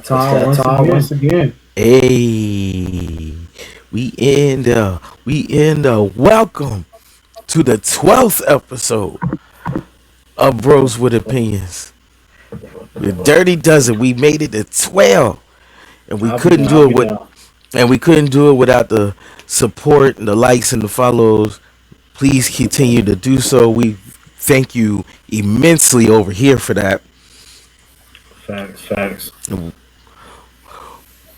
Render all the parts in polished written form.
time once again. Hey, we in the welcome to the 12th episode of Bros with Opinions. The Dirty Dozen. We made it to 12, and we I'll be couldn't down. do it with, and we couldn't do it without the support and the likes and the follows. Please continue to do so. We thank you immensely over here for that. Facts.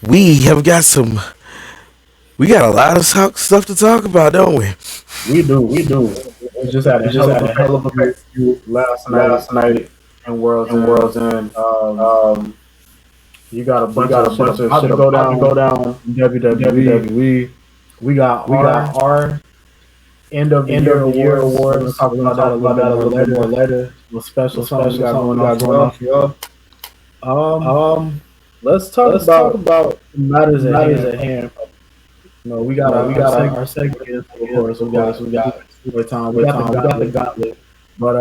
We have got some. We got a lot of stuff to talk about, don't we? We do. We just had a hell of a pay-per-view last night in Worlds End. You got a bunch of shit to go down in WWE. We got our end of the year awards. We'll talk about that a little bit more later. With special something we got going on for y'all. Let's talk about matters at hand. You know, we got our segment, of course. We got time. We got the gauntlet. But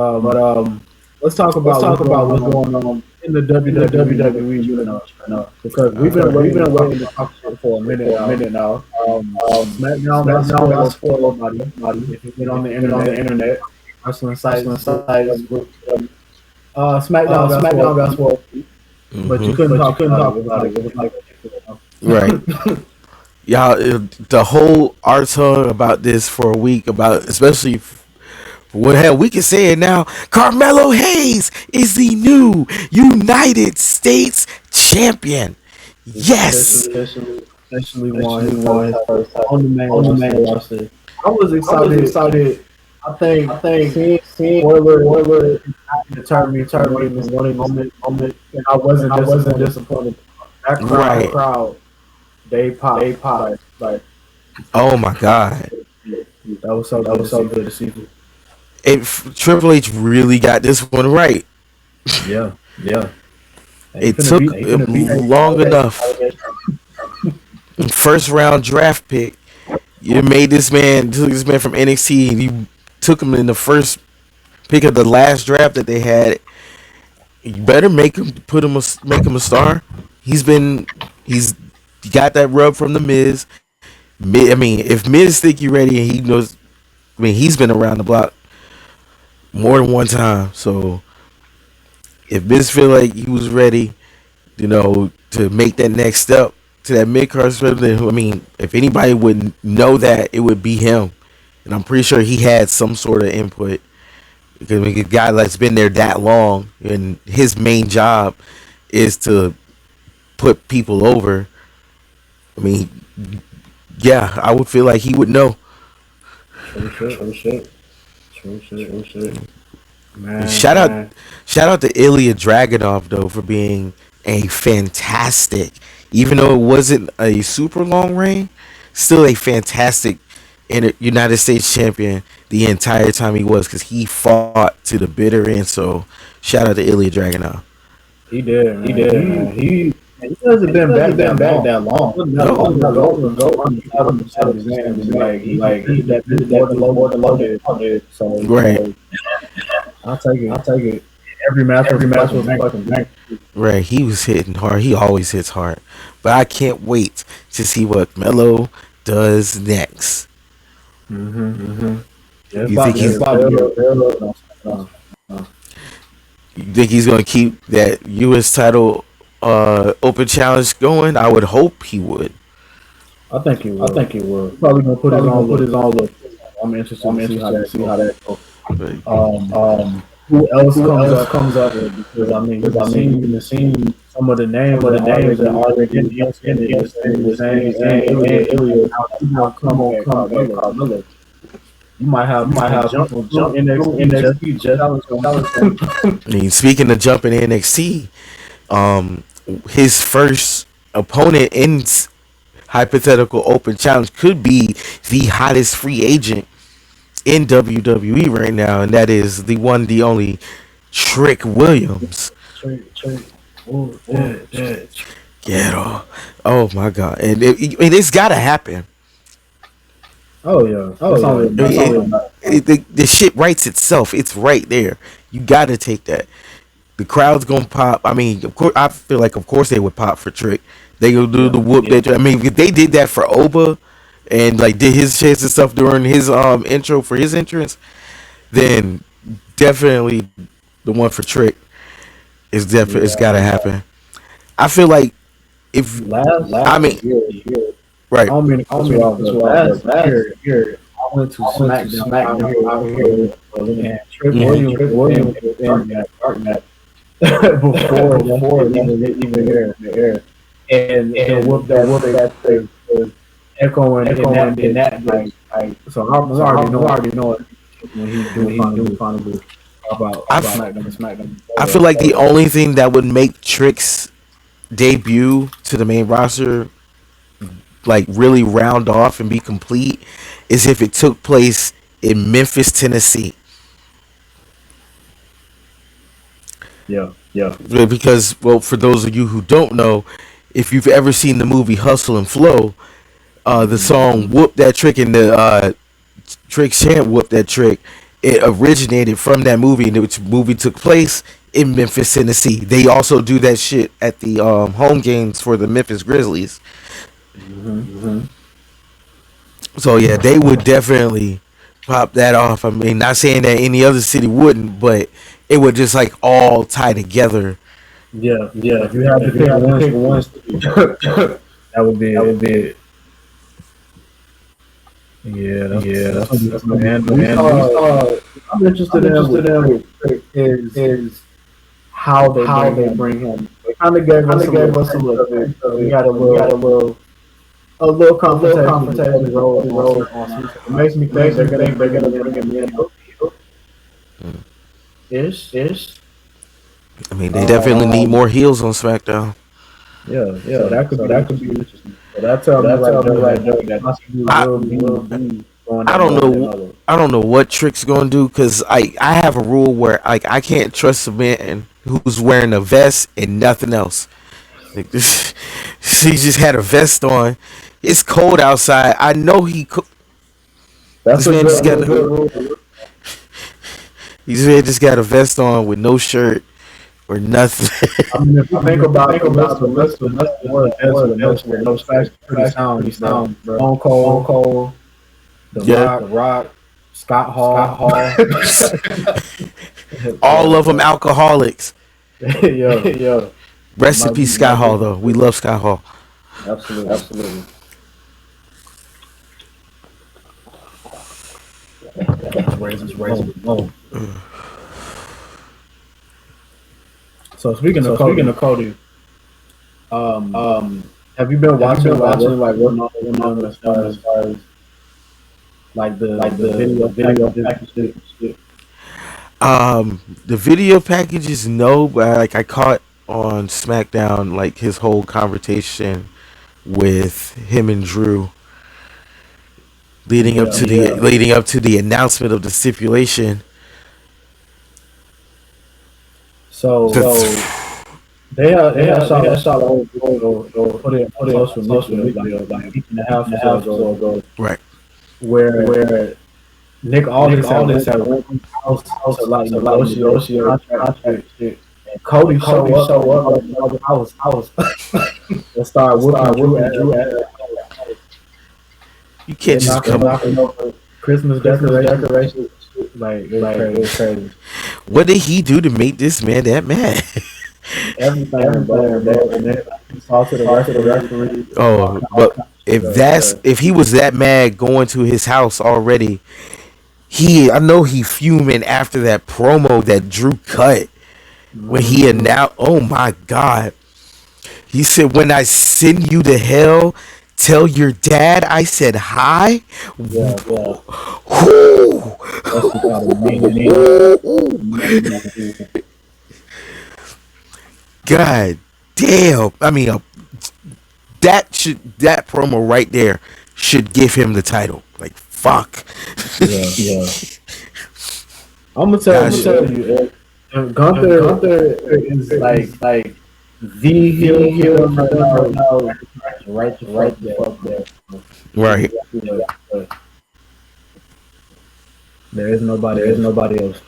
let's talk about what's going on in the WWE universe right now, because we've been waiting to talk about it for a minute now. SmackDown got spoiled, buddy. If you get on the internet, wrestling sites, SmackDown got spoiled, but you couldn't talk about it. It was like, Right. Y'all, the whole article about this for a week, about especially what hell we can say it now. Carmelo Hayes is the new United States champion. Yes, especially won his first time on the main roster. I was excited. I think seeing Warlord determined me one moment, and I wasn't disappointed. That crowd. They popped. Like, oh my God, that was so good to see. Triple H really got this one right. Yeah. It took long enough. First round draft pick. You made this man from NXT, and you took him in the first pick of the last draft that they had. You better make him a star. He's got that rub from the Miz. I mean, if Miz think you ready, and he knows, I mean, he's been around the block more than one time. So if Miz feel like he was ready, to make that next step to that mid card, then I mean, if anybody would know that, it would be him. And I'm pretty sure he had some sort of input, because a guy that's been there that long, and his main job is to put people over. I mean, yeah, I would feel like he would know. True shit. Man, shout out to Ilya Dragunov though for being a fantastic, even though it wasn't a super long reign, still a fantastic United States champion the entire time he was, because he fought to the bitter end. So shout out to Ilya Dragunov. He did. He hasn't been back that long. Like he that more than loaded. So right. I'll take it. Every match was fucking bang. Right, he was hitting hard. He always hits hard. But I can't wait to see what Melo does next. You think he's going to keep that U.S. title open challenge going? I would hope he would. I think he would. Probably gonna put his own look. I'm interested to see how that goes. Who else comes up with? Because I mean, you've seen some of the names that already in the same come on, Carmelo. You might have jump in NXT just. I mean, speaking of jumping in NXT, his first opponent in hypothetical open challenge could be the hottest free agent in WWE right now, and that is the one, the only Trick Williams. Yeah. Oh my God, and it's got to happen. Oh yeah. The shit writes itself. It's right there. You got to take that. The crowd's gonna pop. I mean, of course, I feel like, of course, they would pop for Trick. They gonna do the whoop that. I mean, if they did that for Oba, and like did his chants and stuff during his intro for his entrance, then definitely the one for Trick is definitely it's gotta happen. I feel like if I mean year, I right. don't mean to cut you off, but year, I went to SmackDown out here, and Trick Williams was in that dark match before even the air. And the whoop that was echoing in that like so I was already knowing when he do finally about SmackDown. I feel like the only thing that would make Trick's debut to the main roster like really round off and be complete is if it took place in Memphis, Tennessee. Yeah. Because, well, for those of you who don't know, if you've ever seen the movie Hustle and Flow, the song "Whoop That Trick" and the Trick chant "Whoop That Trick," it originated from that movie, and the movie took place in Memphis, Tennessee. They also do that shit at the home games for the Memphis Grizzlies. So yeah, they would definitely pop that off. I mean, not saying that any other city wouldn't, but it would just like all tie together. Yeah. If you had to pick one, that would be it. Yeah, that's man. I'm interested in is how they bring him. They kind of gave us a little. We got a little confrontation role on. It makes me think they're gonna bring him in. Ish. I mean, they definitely need more heels on SmackDown. Yeah. So that could be interesting. So that tells me right there that will be going I don't know. I don't know what Trick's gonna do because I have a rule where like I can't trust a man who's wearing a vest and nothing else. Like this, he just had a vest on. It's cold outside. I know he. That's this man just got. This man just got a vest on with no shirt or nothing. I mean, if you think about the list of no special pretty sound, Stone Cold, The Rock, Scott Hall. All of them alcoholics. Yeah. Rest in peace, Scott Hall. Though we love Scott Hall. Absolutely. Raise. So speaking of Cody, have you been watching like what on as far as like the video packages? The video packages, no, but I caught on SmackDown like his whole conversation with him and Drew leading up to the announcement of the stipulation. So they have shot over put it on social media like a week and a half ago, right? Where Nick Aldis had went to the house to like negotiate contract shit. And Cody show up at the house and start whooping Drew at you can't just come over Christmas decorations. Like it was crazy. What did he do to make this man that mad? Everything, bro. Talk to the referee. Oh, but if he was that mad going to his house already, I know he fuming after that promo that Drew cut when he announced. Oh my God, he said, "When I send you to hell, tell your dad I said hi." Yeah. God damn! I mean, that promo right there should give him the title. Like fuck. Yeah. I'm gonna tell you, Gunther is like the heel right now, right there. Right. Yeah. There is nobody else.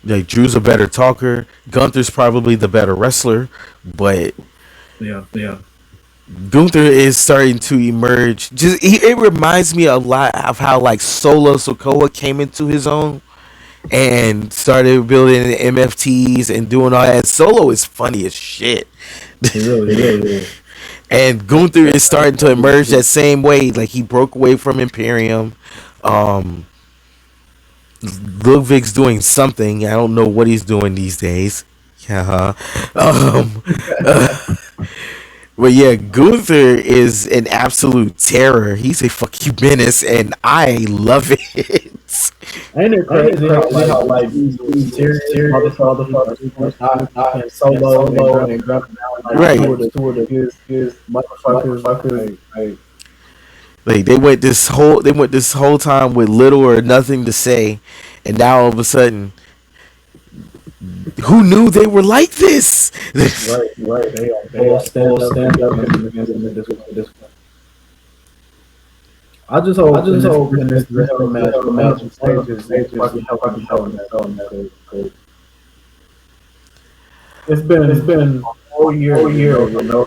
Like Drew's a better talker. Gunther's probably the better wrestler, but yeah. Gunther is starting to emerge. It reminds me a lot of how like Solo Sokoa came into his own and started building the MFTs and doing all that. Solo is funny as shit. He really is. And Gunther is starting to emerge that same way. Like he broke away from Imperium. Um, Ludwig's doing something. I don't know what he's doing these days. Yeah. Um, but yeah, Gunther is an absolute terror. He's a fucking menace, and I love it. Ain't it crazy how like these serious motherfuckers and Solo and Gunther now Right. two of the good motherfuckers. Like they went this whole time with little or nothing to say, and now all of a sudden, who knew they were like this? Right. They all stand up against this. I just hope in this real match, the stages fucking helping that. It's been a whole year, you know.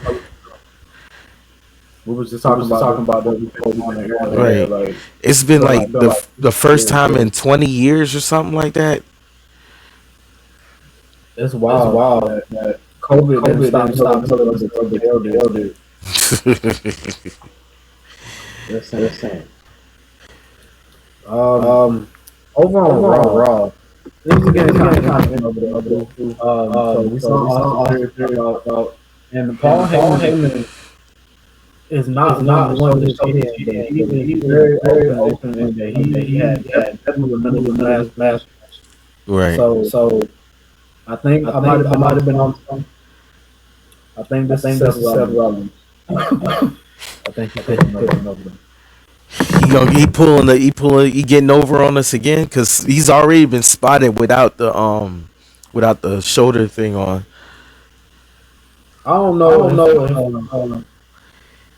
We was just talking about that before we went here. Right. Like, It's been like the first time in 20 years or something like that. it's wild that COVID didn't stop the hell did. That's insane. Over on Raw. This is again kind of over the so we saw about and Paul Heyman is not one to show he's very open and that he had definitely remember the last Right. so I think I might have been on some. I think this is Seth Rollins. I think he's taking over them. He getting over on us again because he's already been spotted without the shoulder thing on. I don't know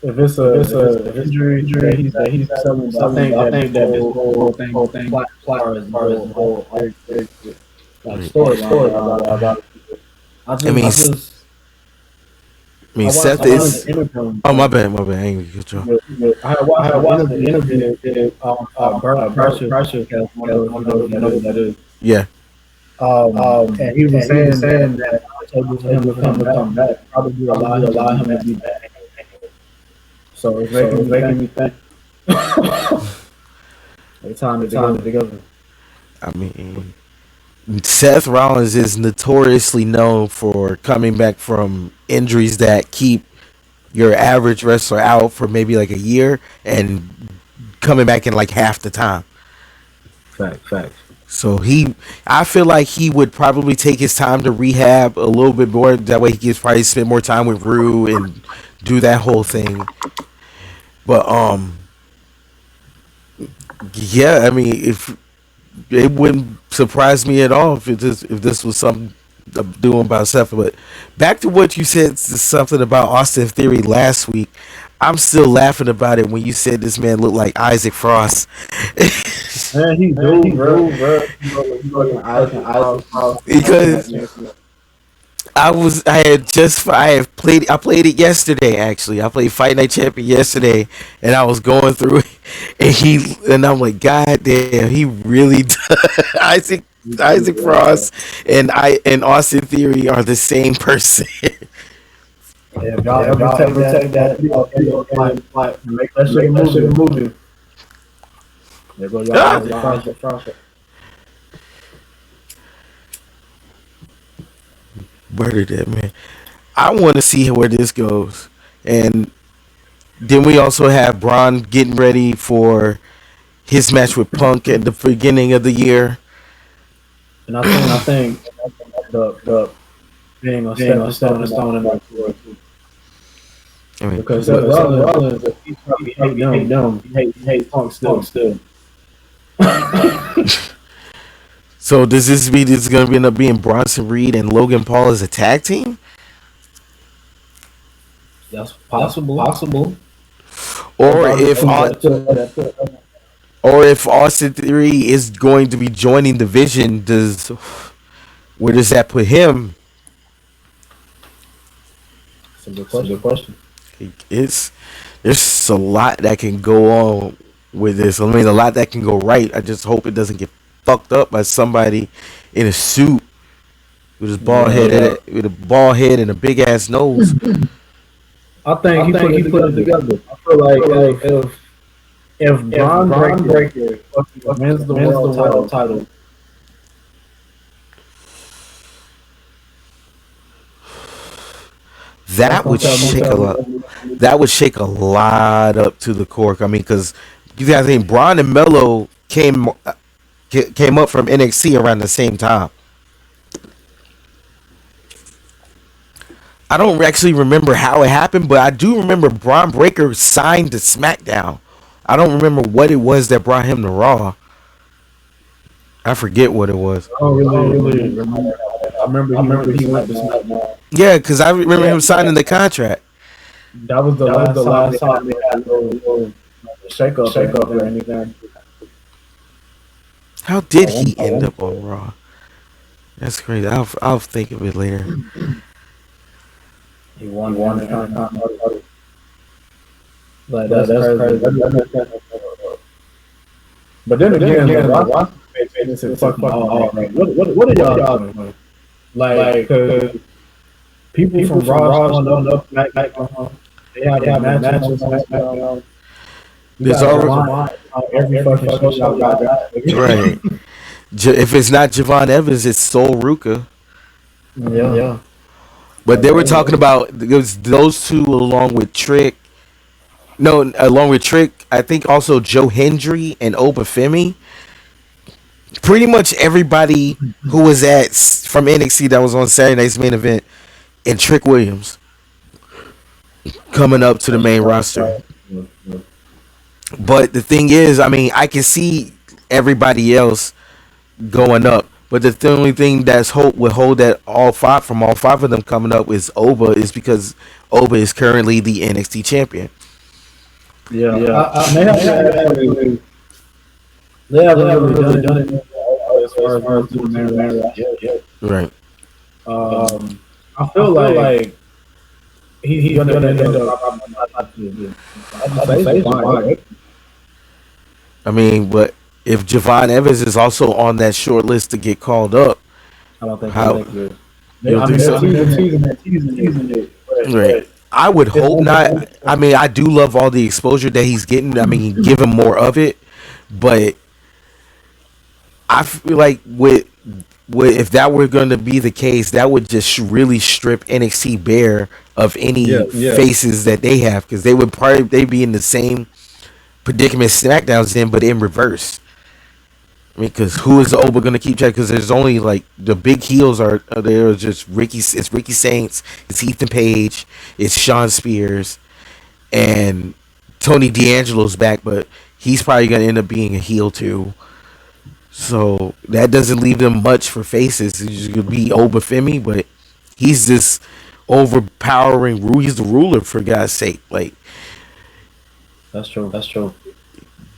if it's a injury that he's selling. I think that this whole thing plot as far as the whole storyline about. I mean, Seth is. Oh my bad. I ain't get you. I watched the interview that Bert Kreischer has one of those that is. Yeah. And he was saying that for him to come back, probably allow him to be back. So it's making me think. They time it together. I mean, Seth Rollins is notoriously known for coming back from injuries that keep your average wrestler out for maybe like a year and coming back in like half the time. Facts. So I feel like he would probably take his time to rehab a little bit more. That way he could probably spend more time with Rue and do that whole thing. But yeah, I mean, if it wouldn't surprise me at all if this was something I'm doing about Seth. But back to what you said, something about Austin Theory last week. I'm still laughing about it when you said this man looked like Isaac Frost. Man, he do, bro. He looking Isaac Frost. Because I played it yesterday. Actually, I played Fight Night Champion yesterday, and I was going through it, and I'm like, God damn, he really does. Isaac Frost and Austin Theory are the same person. Yeah, if y'all ever take that, make that shit a movie. There go y'all. Frost. Murdered that man. I want to see where this goes, and then we also have Braun getting ready for his match with Punk at the beginning of the year. And I think the being a stone in that too. I mean, because Rollins, he probably hate them. He hate Punk still. So does this mean it's going to end up being Bronson Reed and Logan Paul as a tag team? That's possible. Or if Austin Theory is going to be joining the Vision, Where does that put him? It's a good question. It's there's a lot that can go on with this. I mean, a lot that can go right. I just hope it doesn't get fucked up by somebody in a suit with his bald head, with a bald head and a big ass nose. I think he put it together. I feel like if Braun Breaker wins the world title, That would shake a lot. That would shake a lot up to the core. I mean, because you guys think Braun and Melo came up from NXT around the same time. I don't actually remember how it happened, but I do remember Braun Breaker signed to SmackDown. I don't remember what it was that brought him to Raw. I forget what it was. I don't really remember. I remember he went to SmackDown. Yeah, because I remember him signing the contract. That was the last time they had no shake up or anything. How did he end up on Raw? That's crazy. I'll think of it later. He won the contract. Like that's crazy. But then again, why this is fucking all right. What are y'all doing? Like, cause people from Raw showing up, they have matches on SmackDown. There's already every fucking show y'all got. Right. If it's not Javon Evans, it's Sol Ruka. Yeah. But they were talking about it was those two along with Trick. No, along with Trick, I think also Joe Hendry and Obafemi. Pretty much everybody who was from NXT that was on Saturday night's main event, and Trick Williams coming up to the main roster. But the thing is, I mean, I can see everybody else going up. But the only thing that's would hold that all five of them coming up is Oba, is because Oba is currently the NXT champion. Yeah. They haven't really done it as far as the main yet. Right. I feel like he's gonna end up. I mean, but if Javon Evans is also on that short list to get called up, I don't think you don't think so. Teasing it. Right. I would hope not. I mean, I do love all the exposure that he's getting. I mean, give him more of it, but I feel like with if that were going to be the case, that would just really strip NXT bare of any faces that they have, because they'd be in the same predicament SmackDown's in, but in reverse. I mean, because who is Oba going to keep track? Because there's only like the big heels are there. Just Ricky. It's Ricky Saints. It's Ethan Page. It's Shawn Spears, and Tony D'Angelo's back, but he's probably going to end up being a heel too. So that doesn't leave them much for faces. It's going to be Obafemi, but he's this overpowering. He's the ruler, for God's sake. Like, that's true.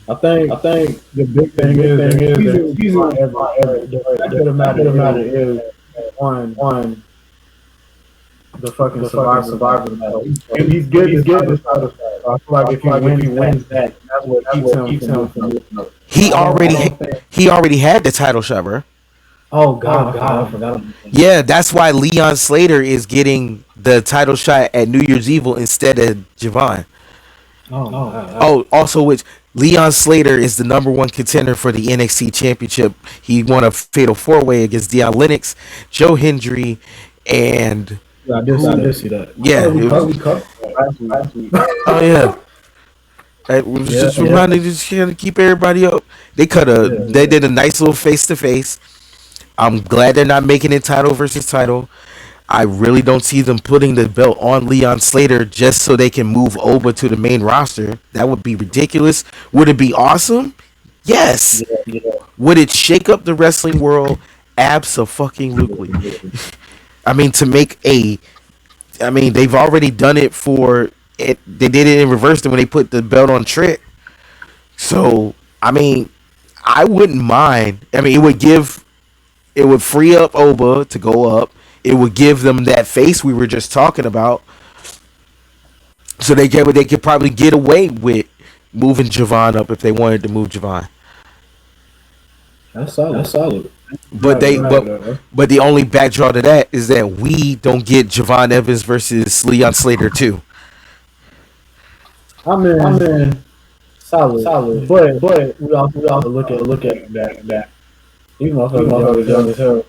I think the big thing is he's on every. The matter is on the fucking survivor medal. He's good. I feel like if he wins that, that's what keeps him from looking up. He already had the title shot, bro. Oh God, I forgot. Yeah, that's why Leon Slater is getting the title shot at New Year's Evil instead of Javon. Also, which Leon Slater is the number one contender for the NXT Championship. He won a fatal 4-way against Dion Lennox, Joe Hendry, and I did see that. Yeah, last week. Oh yeah. It was just reminding, just trying to keep everybody up. They did a nice little face to face. I'm glad they're not making it title versus title. I really don't see them putting the belt on Leon Slater just so they can move Oba to the main roster. That would be ridiculous. Would it be awesome? Yes. Yeah. Would it shake up the wrestling world? Abso-fucking-lutely. I mean, they've already done it for it. They did it in reverse when they put the belt on Trick. So, I mean, I wouldn't mind. I mean, it would give It would free up Oba to go up. It would give them that face we were just talking about, so they could probably get away with moving Javon up if they wanted to move Javon. That's solid. That's solid. But but the only backdraw to that is that we don't get Javon Evans versus Leon Slater too. I mean, solid. But we also look at that. Even though motherfuckers young as hell,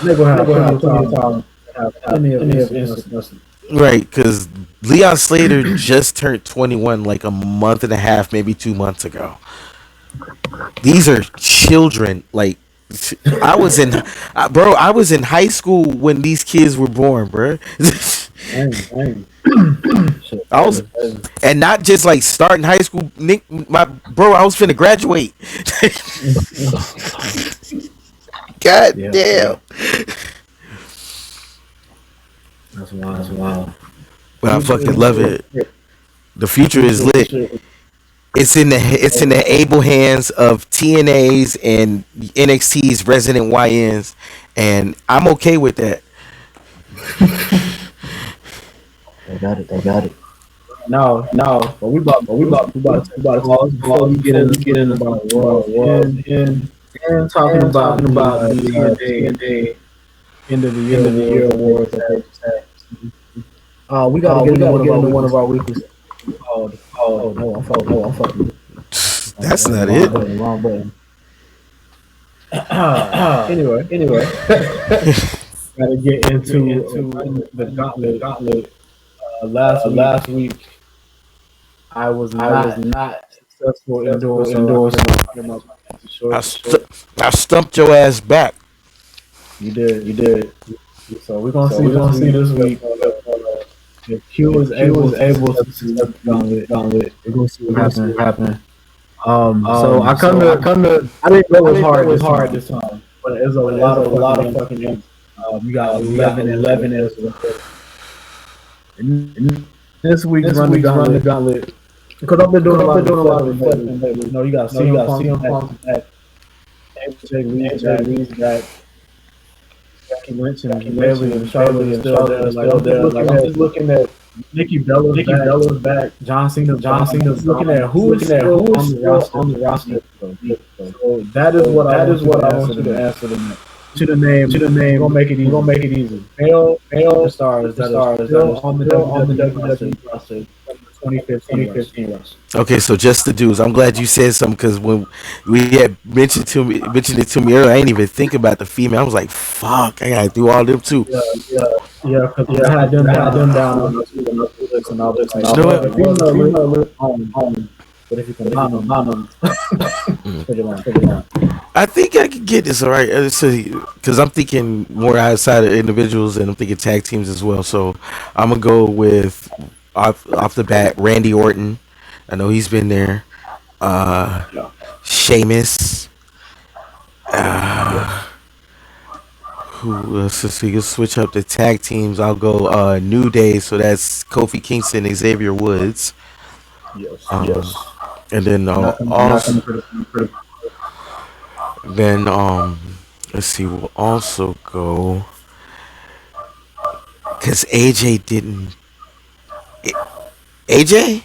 they gonna have plenty of time to have plenty of instances. Right, because Leon Slater just turned 21 like a month and a half, maybe 2 months ago. These are children. Like, I was in, bro. I was in high school when these kids were born, bro. Dang. I was, and not just like starting high school. Nick, my bro, I was finna graduate. God damn. Yeah. That's wild. But I fucking love it. The future is lit. It's in the able hands of TNA's and NXT's resident YNs, and I'm okay with that. They got it. No. But we about to pause before we get in about Worlds End and talking about the TNA end of the year awards. We gotta get into one of our weekly called. Oh no, I'm fucking. That's not it. Wrong button. Anyway, gotta get into the gauntlet. Last week, I was not successful in doing so. I stumped your ass back. You did. So we're gonna see this week. If Q was able to successfully gauntlet, we're gonna see what happens. So I didn't go as hard this time, but it's a lot of fucking games. We got 11 as well. And this week's run the gauntlet, because I've been doing a lot of reflecting lately. You know, you got CM Punk back, AJ Lee's back, Becky Lynch and Bailey and Charlotte is still there. Like, I'm just looking at Nikki Bella's back, John Cena's looking at who is on the roster. So that is what I want you to answer to the name. We're gonna make it easy. Male stars that are still on the WWE roster. 2015 roster. Okay, so just the dudes. I'm glad you said something, because when we had mentioned it to me earlier, I didn't even think about the female. I was like, "Fuck, I gotta do all them too." Yeah. Because I had them down on the list and all this. You know what? Female list on. But if you can line them, put it on. I think I can get this all right, because I'm thinking more outside of individuals, and I'm thinking tag teams as well. So I'm gonna go with off the bat, Randy Orton. I know he's been there. Sheamus. Who else? So you can switch up the tag teams. I'll go New Day. So that's Kofi Kingston, Xavier Woods. Yes. And then let's see. We'll also go, because AJ didn't. AJ?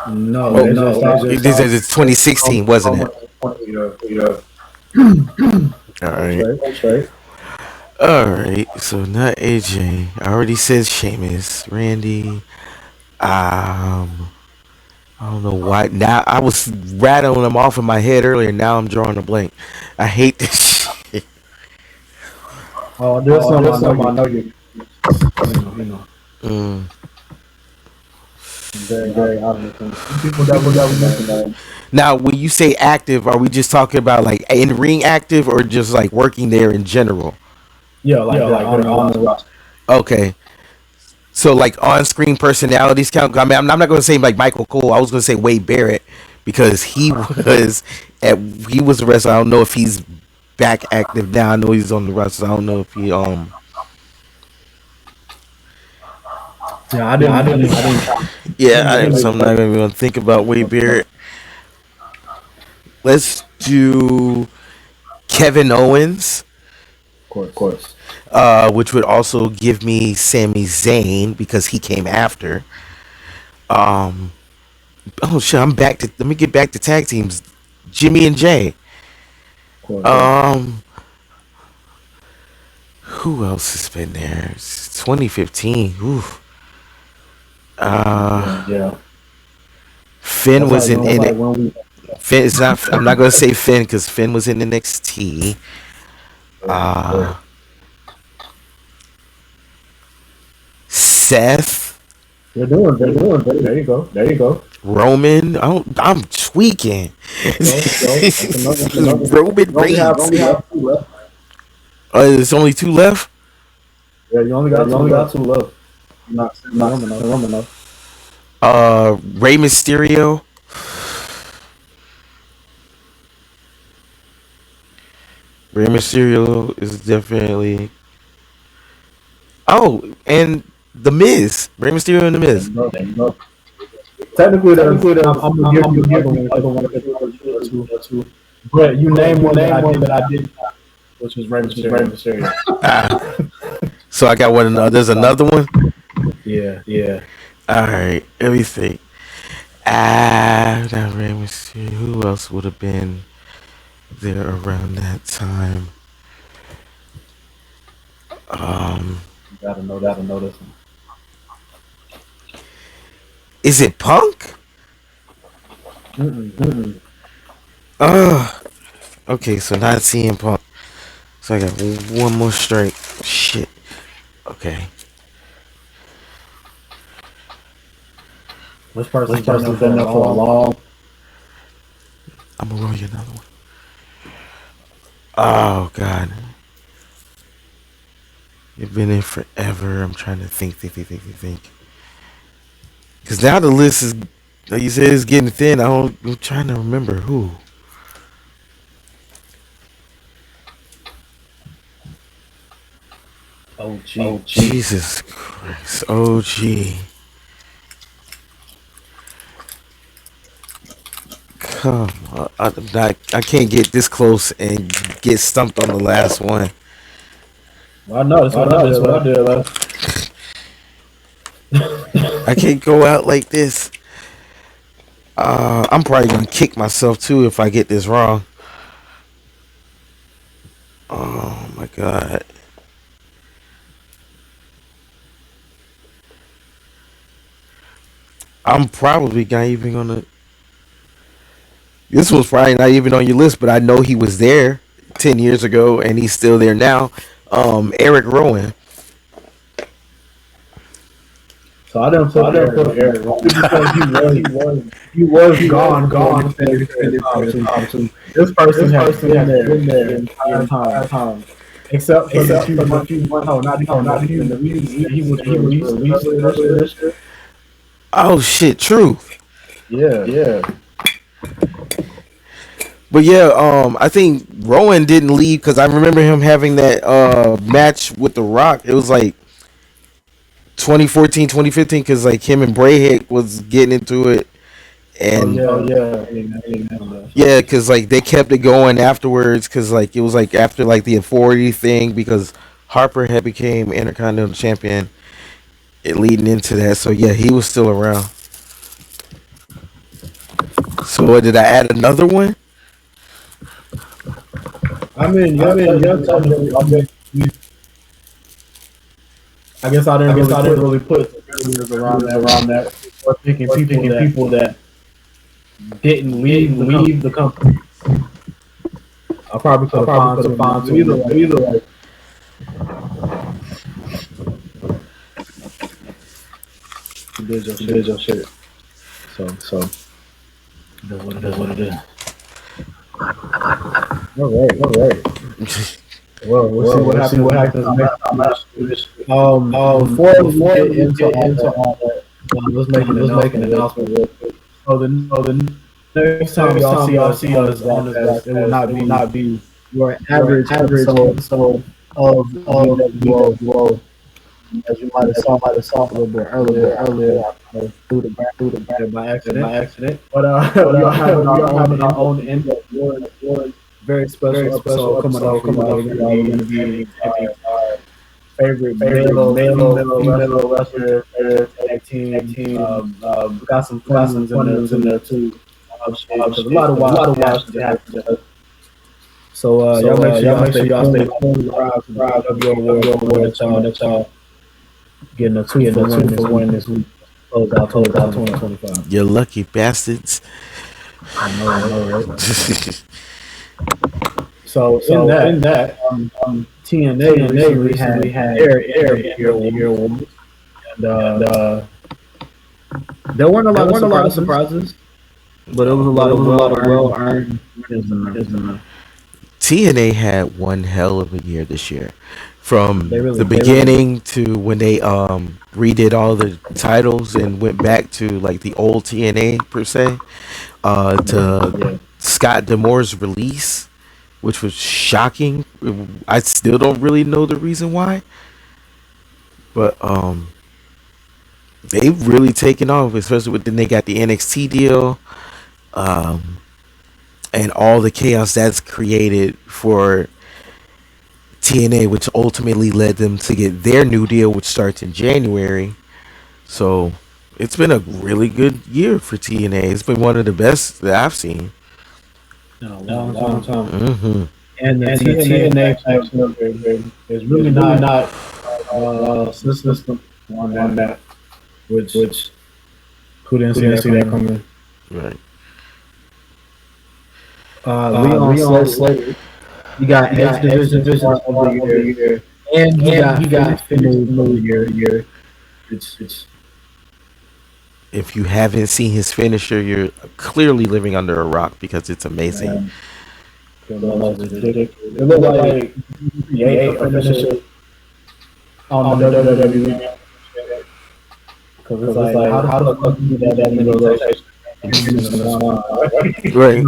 No. It's 2016, wasn't it? Yeah. All right. That's right. All right. So not AJ. I already said Sheamus, Randy. I don't know why. Now I was rattling them off in my head earlier. Now I'm drawing a blank. I hate this shit. Oh, there's some I know you know. Very obvious. People that would mention that. Now, when you say active, are we just talking about like in ring active, or just like working there in general? Yeah, like on the roster. Okay. So like on-screen personalities count. I mean, I'm not going to say like Michael Cole. I was going to say Wade Barrett, because he was a wrestler. I don't know if he's back active now. I know he's on the roster. I don't know if he Yeah, I didn't. Yeah, so I'm not even going to think about Wade Barrett. Let's do Kevin Owens, Of course. which would also give me Sami Zayn because he came after. Um, oh shit, I'm back to. Let me get back to tag teams. Jimmy and Jay. Of course, yeah. Um, who else has been there? It's 2015. Ooh. Yeah. Finn was in it. When we Finn is not. I'm not gonna say Finn because Finn was in NXT. yeah. Seth, They're doing. There you go. Roman. I'm tweaking. That's another thing. Roman We Reigns. only have two left. There's only two left. Yeah, you only got two left. Not Roman enough. Rey Mysterio. Rey Mysterio is definitely. Oh, and the Miz. Rey Mysterio and the Miz. There you go. Technically, I'm gonna give you the other one because two. But you name one that I did, which was Rey Mysterio. So I got one. There's another one. Yeah. All right, let me think. That Rey Mysterio. Who else would have been there around that time? You gotta know this one. Is it Punk? Mm-mm. Okay, so not CM Punk. So I got one more strike. Shit. Okay. This person's been there for a long. I'm gonna roll you another one. Oh God. You've been in forever. I'm trying to think. Because now the list is, like you said, it's getting thin. I'm trying to remember who. OG. Jesus Christ. OG. Come on. I can't get this close and get stumped on the last one. Well, I know. That's what I did last. I can't go out like this. I'm probably gonna kick myself too if I get this wrong. Oh my God. I'm probably not even gonna. This was probably not even on your list, but I know he was there 10 years ago and he's still there now. Eric Rowan. So I didn't put Eric Rowan because he was gone. This person has been there the entire time. Except for the few months. Not even he was released. Oh shit, true. Yeah. But yeah, I think Rowan didn't leave because I remember him having that match with The Rock. It was like 2014, 2015 because like him and Brayhead was getting into it. And yeah, because like they kept it going afterwards because like it was like after like the authority thing because Harper had became Intercontinental Champion leading into that. So yeah, he was still around. So what, did I add another one? I mean, I guess I didn't really put barriers around that. Or picking people that didn't leave the company. I probably could have found either way. You did your shit. So that's what it is. All right. Well, we'll see what happens next. Before we get into all that, let's make an announcement real quick. So the next time y'all see us on this podcast, it will not be your average episode of BWO, as you might have saw a little bit earlier through the by accident. But we are having our own in-depth very special episode coming up for y'all. We're going to be our favorite male, female wrestler, favorite tag team. We got some funny ones in there too. Because a lot of wild shit happens. So y'all make sure y'all stay tuned. Subscribe to the BWO Worlds End that y'all getting a 2-for-1 this week. Close out 2025. You lucky bastards. I know, right? So in that, TNA recently had their year awards, and there weren't a lot of surprises, but it was a lot of well earned winners in there. TNA had one hell of a year this year, from the They beginning to when they redid all the titles and went back to like the old TNA per se, to Scott D'Amore's release, which was shocking. I still don't really know the reason why, but they've really taken off, especially when they got the NXT deal, um, and all the chaos that's created for TNA, which ultimately led them to get their new deal, which starts in January. So it's been a really good year for TNA. It's been one of the best that I've seen in a long time. Mm-hmm. And the TNA faction is really not system on that, which who didn't see that coming. Right. Leon Slater, you got X Division of the year, and you got Finish of the year. It's If you haven't seen his finisher, you're clearly living under a rock because it's amazing. it looked like a finisher on the WWE. Because it's like how the fuck you do that many rotations? Right.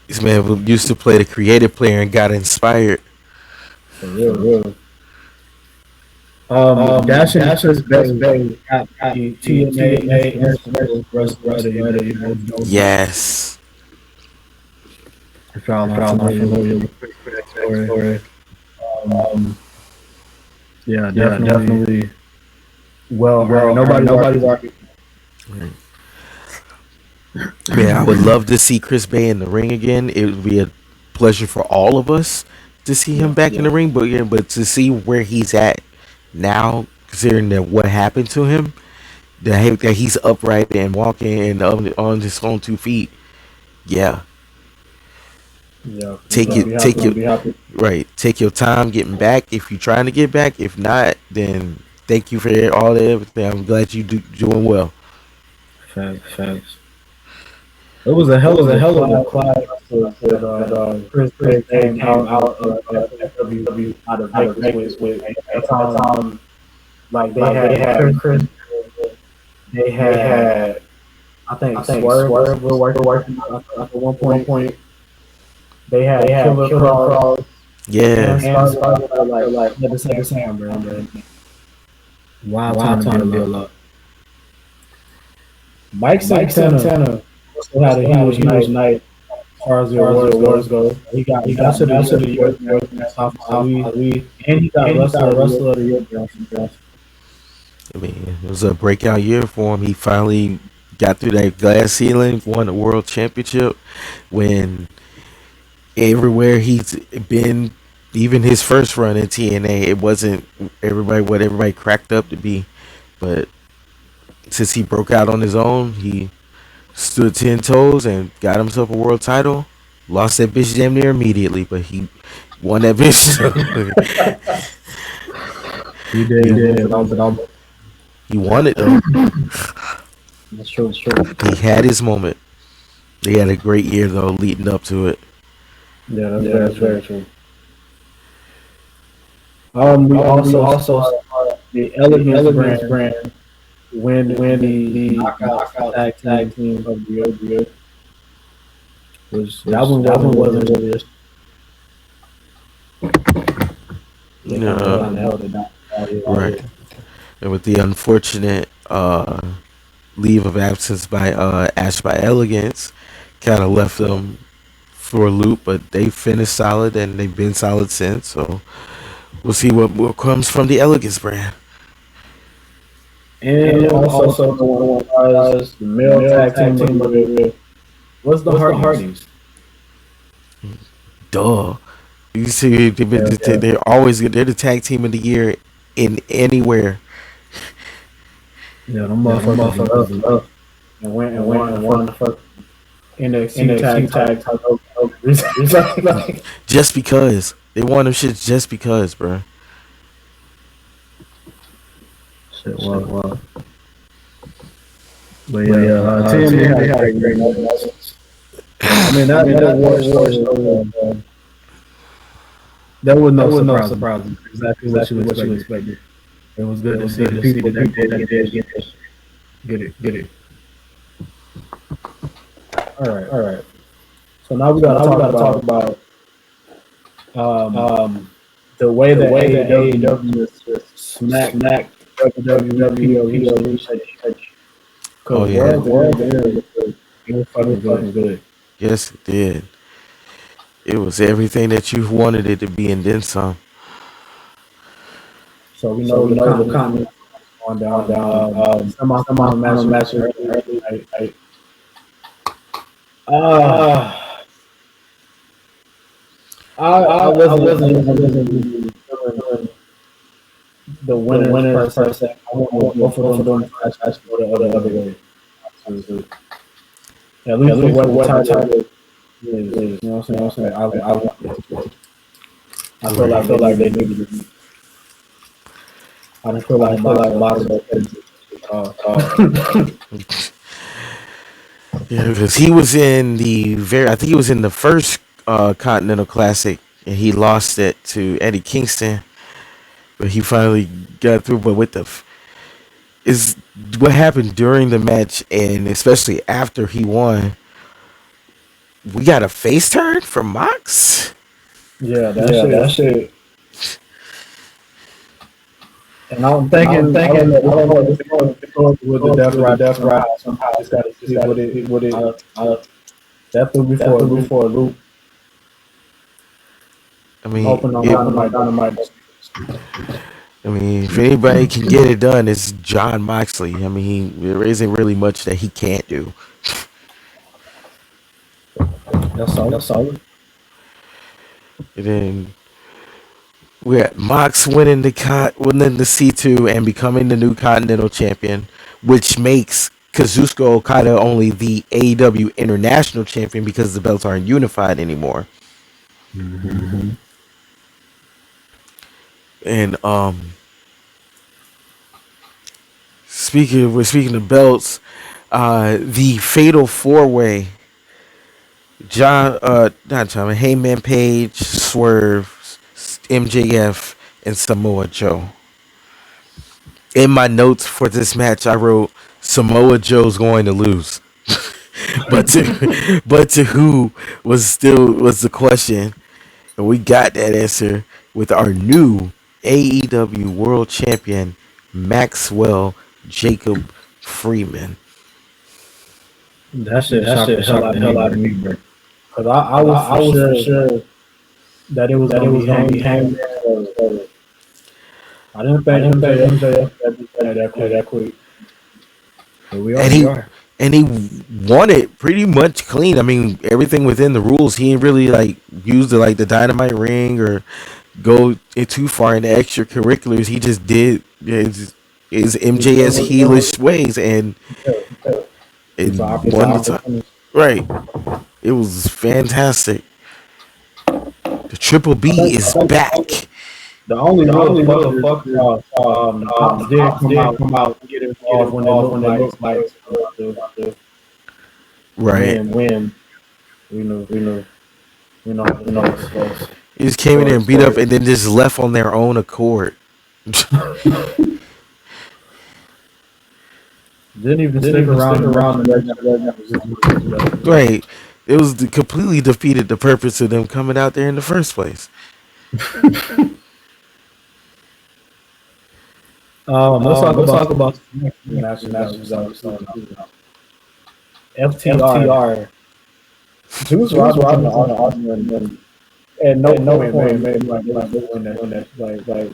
This man used to play the creative player and got inspired. For real. Dash Best Bay got the TNA International Wrestler of the Year. Yes. If y'all not familiar with that story. Yeah, definitely. Well, nobody's arguing. Right. Man, I would love to see Chris Bay in the ring again. It would be a pleasure for all of us to see him back in the ring. But to see where he's at now, considering that what happened to him, that he's upright and walking and on his own 2 feet. Yeah. Yeah. Take your time getting back if you're trying to get back. If not, then thank you for all the everything. I'm glad you doing well. Facts. It was a hell of a class that Chris Bay came out of FW out of Vegas with. At that time, like they had Chris, they had I think Swerve were working at one point. They had Killer Cross. Yeah. And like at the same time, bro. Wild time to be a lot. Mike Santana also had a huge night as far as the awards go. He got to the year South Ali, and he got Wrestler of the Year. I mean, it was a breakout year for him. He finally got through that glass ceiling, won the world championship. When everywhere he's been, even his first run in TNA, it wasn't what everybody cracked up to be. But since he broke out on his own, he stood 10 toes and got himself a world title. Lost that bitch damn near immediately, but he won that bitch. He did. He won it though. That's true. He had his moment. He had a great year though, leading up to it. Yeah, that's very true. We also saw the Elegance brand win the knockout tag team of the year. That one wasn't really. Right. And with the unfortunate leave of absence by Ash by Elegance kind of left them for a loop, but they finished solid and they've been solid since. So we'll see what comes from the Elegance brand. And also, no one realized the male tag team of the year was the Hardys. Duh. You see, they're always they're the tag team of the year in anywhere. Yeah, them motherfuckers love and went and won the fucking NXT tag title. Like, Just because they want them shit, just because, bro. shit, wow. But yeah, TNA had a great match. I mean, that there was no surprise. Exactly what you expected. It was good to see the people that did get it. All right. So now we gotta talk about the way that AEW just smacked WWE. Oh yeah, World End, it was fucking good. yes it did. It was everything that you wanted it to be and then some. So we know the comment on down. Semi match early. Uh, I wasn't feeling the winners per se. I want both of them to match for the other way. At least for what the title is. You know what I'm saying? I want it. I feel like they needed it. I don't feel like Moxley. Yeah, because he was in the I think he was in the first Continental Classic, and he lost it to Eddie Kingston, but he finally got through. But with the is what happened during the match, and especially after he won, we got a face turn from Mox. Yeah, that shit. And I'm thinking, I don't know if it's going with the death ride somehow. It's got to see what it. That threw before a loop. I mean, Hoping on dynamite. I mean, if anybody can get it done, it's John Moxley. I mean, there isn't really much that he can't do. That's solid. And then we had Mox winning the C2 and becoming the new Continental Champion, which makes Kazuchika Okada only the AEW International Champion because the belts aren't unified anymore. Mm-hmm. And speaking of belts, the Fatal 4-Way, Heyman Page, Swerve, MJF, and Samoa Joe. In my notes for this match, I wrote Samoa Joe's going to lose, but to who was the question, and we got that answer with our new AEW World Champion Maxwell Jacob Freeman. That shit shocked the hell out of me, bro. Because I was for sure that it was gonna be Hangman. I didn't think MJF that quick. But we are. And he won it pretty much clean. I mean, everything within the rules. He didn't really like use the dynamite ring or go too far into extracurriculars. He just did his MJS heelish ways and it won the time. Right. It was fantastic. The Triple B is back. The only motherfucker did come out and get involved when they looked like right. When we know. He just came in there and beat up and then just left on their own accord. Didn't even stick around. Right. It was completely defeated the purpose of them coming out there in the first place. Let's talk about the matches that we saw. FTR, Juice Robinson and Austin, at no point made like win that. Like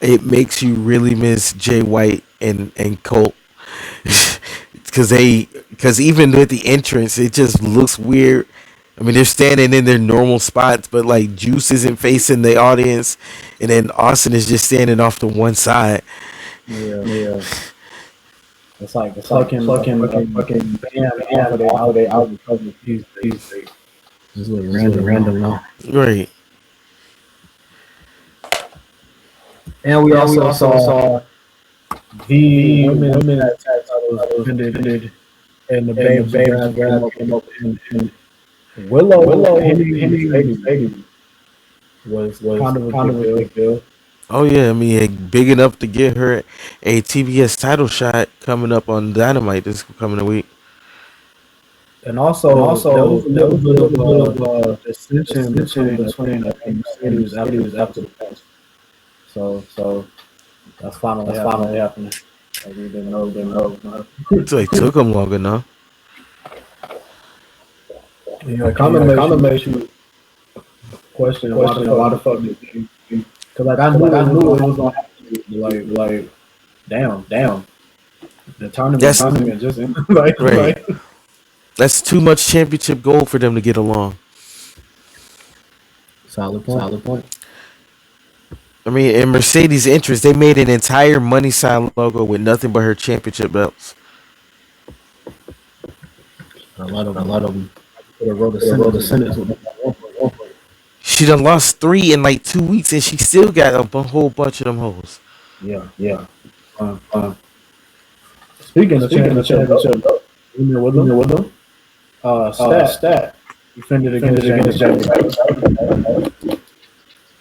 It makes you really miss Jay White and Colt because even with the entrance, it just looks weird. I mean, they're standing in their normal spots, but like Juice isn't facing the audience, and then Austin is just standing off to one side. yeah, it's like fucking band off of they album cover. He's just look random now. Right. And we also saw the women tag titles defended, and the babes came up and Willow Henry's baby was kind of a big deal. Oh yeah, I mean, big enough to get her a TBS title shot coming up on Dynamite this coming week. And also there was a little bit of dissension between the cities after the match. So that's finally happening. Like we didn't know. So it took them long enough. Yeah, kind of makes you question why the fuck did you? Because like I knew it was gonna happen. Like damn, the tournament just ended. Right. That's too much championship gold for them to get along. Solid point. I mean, in Mercedes' interest, they made an entire money sign logo with nothing but her championship belts. A lot of them. Could have wrote a sentence with that. She done lost 3 in like 2 weeks, and she still got a whole bunch of them hoes. Yeah. Speaking of championship, you with them? Stat defended against Jamie.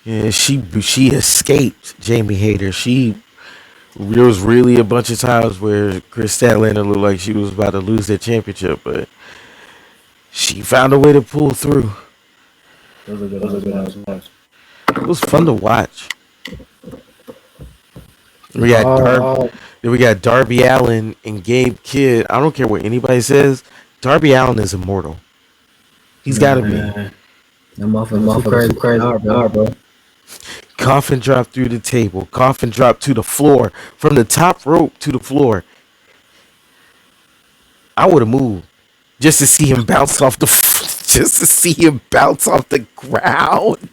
Yeah, she escaped Jamie Hayter. There was really a bunch of times where Chris Statlander looked like she was about to lose their championship, but she found a way to pull through. Those are good match. It was fun to watch. We got Darby Allin and Gabe Kidd. I don't care what anybody says. Darby Allin is immortal. He's got to be. That motherfucker crazy, bro. Coffin dropped through the table. Coffin dropped to the floor. From the top rope to the floor. I would have moved just to see him bounce off the ground.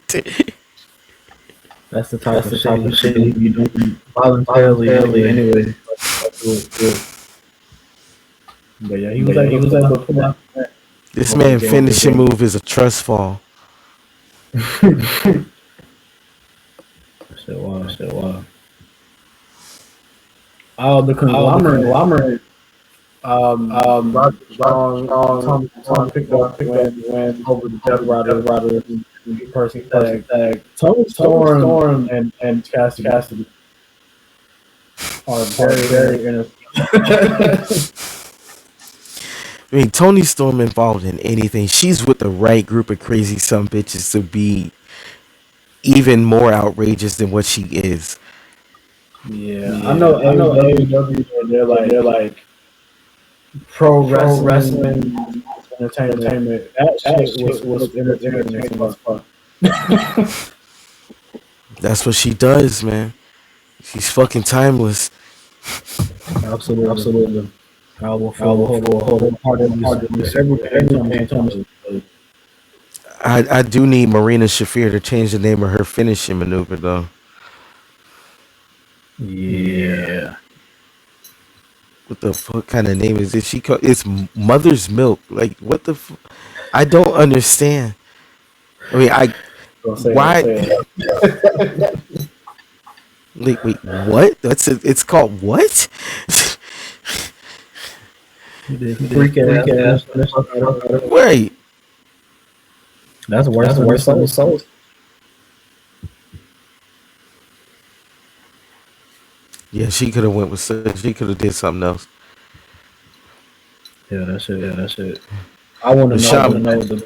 That's the type of shit you do voluntarily anyway. But yeah, he was able to pull out. This man finishing move is a trust fall. Shit wild. The conglomerate. Tom picked up when over the Death Rider person tag. Tony Storm and Cassidy are very innocent. I mean, Tony Storm involved in anything. She's with the right group of crazy some bitches to be even more outrageous than what she is. Yeah. I know AEW. They're like pro wrestling entertainment. That shit was entertaining as fuck. That's what she does, man. She's fucking timeless. Absolutely. I will hold part of this every time. I do need Marina Shafir to change the name of her finishing maneuver, though. Yeah. What the fuck kind of name is it? It's Mother's Milk. Like, what the? I don't understand. I mean, why? Like, wait, what? It's called what? Freak ass. Right. That's worse than souls. Yeah, she could have went with. She could have did something else. Yeah, that's it. I want to know.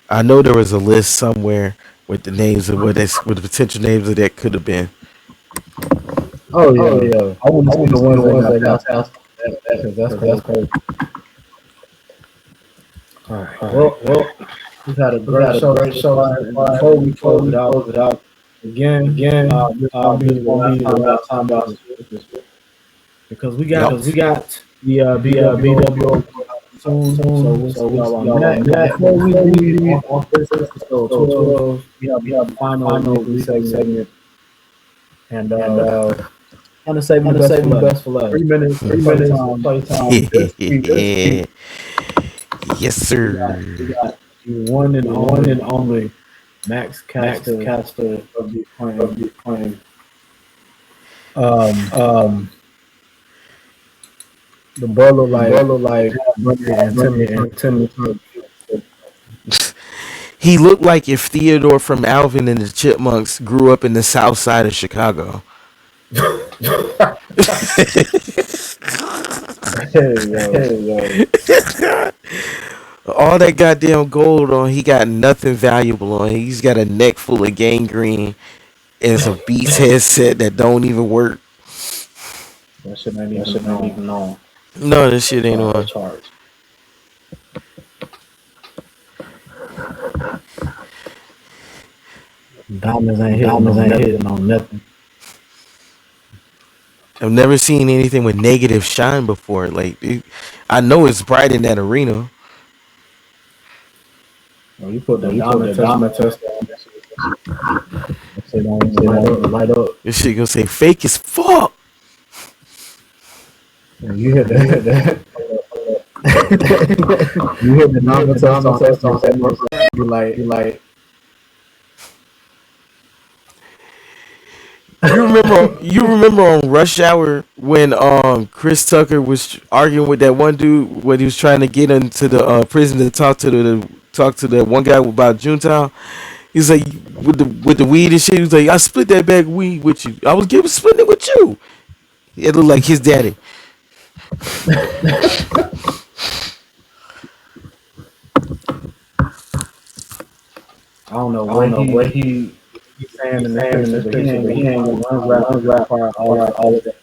I know there was a list somewhere with the names of with the potential names of that could have been. Oh yeah. I want to see the ones that got passed because that's crazy. All right. Well, we've had a great show so far. And before we close it out again, this won't be the last time about this because we got Yep. the BWO soon. So we'll see y'all on that. But before we leave on this episode 12, we have the final weekly segment and kind of saving the best for last. 3 minutes of playtime this week. Yes, We sir. got the one and only Max Caster of the acclaim. The brother like Money and Timmy. He looked like if Theodore from Alvin and the Chipmunks grew up in the South Side of Chicago. Hey, All that goddamn gold on, he got nothing valuable on. He's got a neck full of gangrene and some Beats headset that don't even work. that shit ain't even on. No, this shit ain't on. Charge. Diamonds ain't hitting on nothing. I've never seen anything with negative shine before. I know it's bright in that arena. When you put the diamond test on, that shit don't light up. This shit gonna say fake as fuck. When you hit that, you hit the diamond test on, you like. You remember on Rush Hour when Chris Tucker was arguing with that one dude when he was trying to get into the prison to talk to the one guy about Junetown. He's like with the weed and shit. He was like, I split that bag of weed with you. I was splitting it with you. It looked like his daddy. I don't know what he's saying in the picture, but he ain't gonna rap all of that.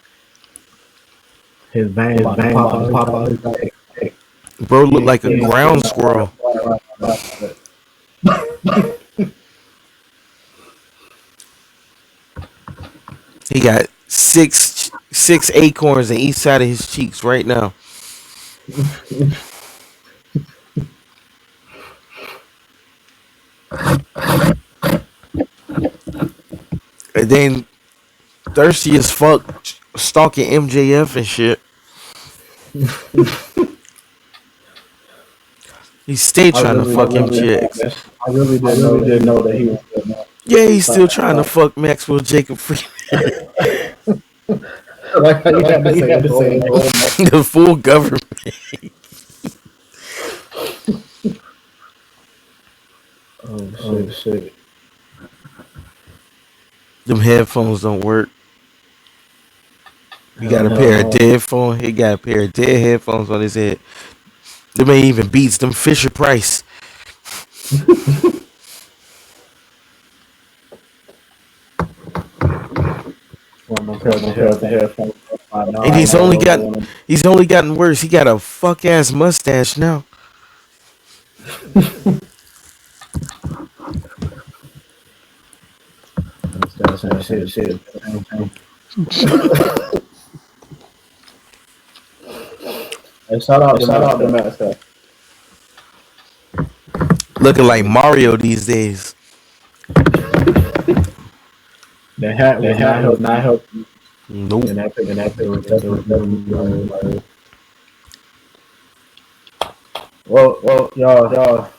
His vein pop out his back. Bro looked like a ground squirrel. He got six acorns on each side of his cheeks right now. And then thirsty as fuck stalking MJF and shit. He stayed trying to fuck MJF. I really didn't know that he was good enough. Yeah, he's still trying to fuck Maxwell Jacob Freeman. Like how you had to say The full government. Oh shit. Them headphones don't work. He got a pair of dead headphones. He got a pair of dead headphones on his head. Them ain't even Beats. Them Fisher Price. And he's only gotten worse. He got a fuck ass mustache now. Shit. Hey, shout out the mascot. Looking like Mario these days. The hat was not helping. Nope. And that was definitely. Well, y'all.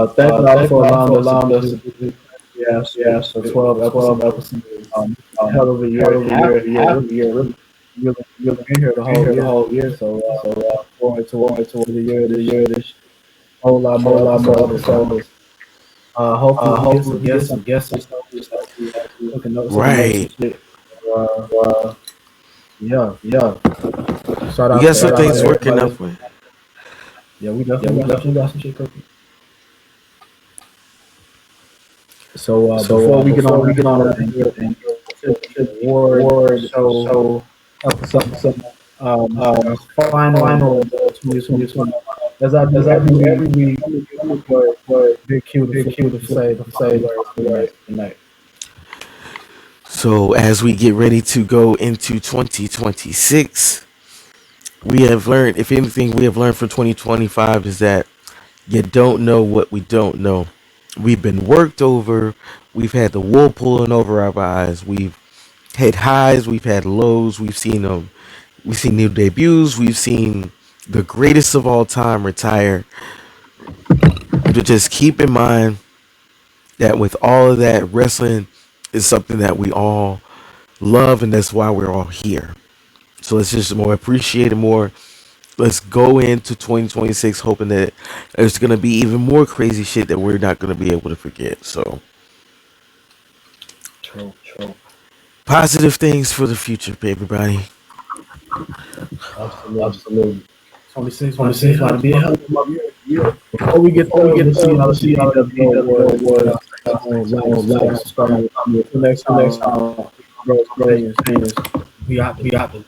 Thank you for allowing us to do yes, for 12 episodes. Hell of a year. Half of a year, really. You've been here the whole year. So forward to the year. This whole lot more episodes. Hopefully we get some guests and stuff. Right. Yeah. Shout out. We got some things working up with. Yeah, we definitely got some shit cooking. So before we get on that and get into the award show episode, our final of 2020, as I do every week, what Big Q to say the final words tonight. So as we get ready to go into 2026, we have learned, if anything, we have learned from 2025 is that you don't know what we don't know. We've been worked over. We've had the wool pulling over our eyes. We've had highs. We've had lows. We've seen them. We've seen new debuts. We've seen the greatest of all time retire. But just keep in mind that with all of that, wrestling is something that we all love, and that's why we're all here. So let's just more appreciate it more. Let's go into 2026 hoping that there's going to be even more crazy shit that we're not going to be able to forget. So, True. positive things for the future, everybody. Absolutely. 26 might be a hell of a year. Before we get to see how the BWO was, starting with the next time, bros, we got to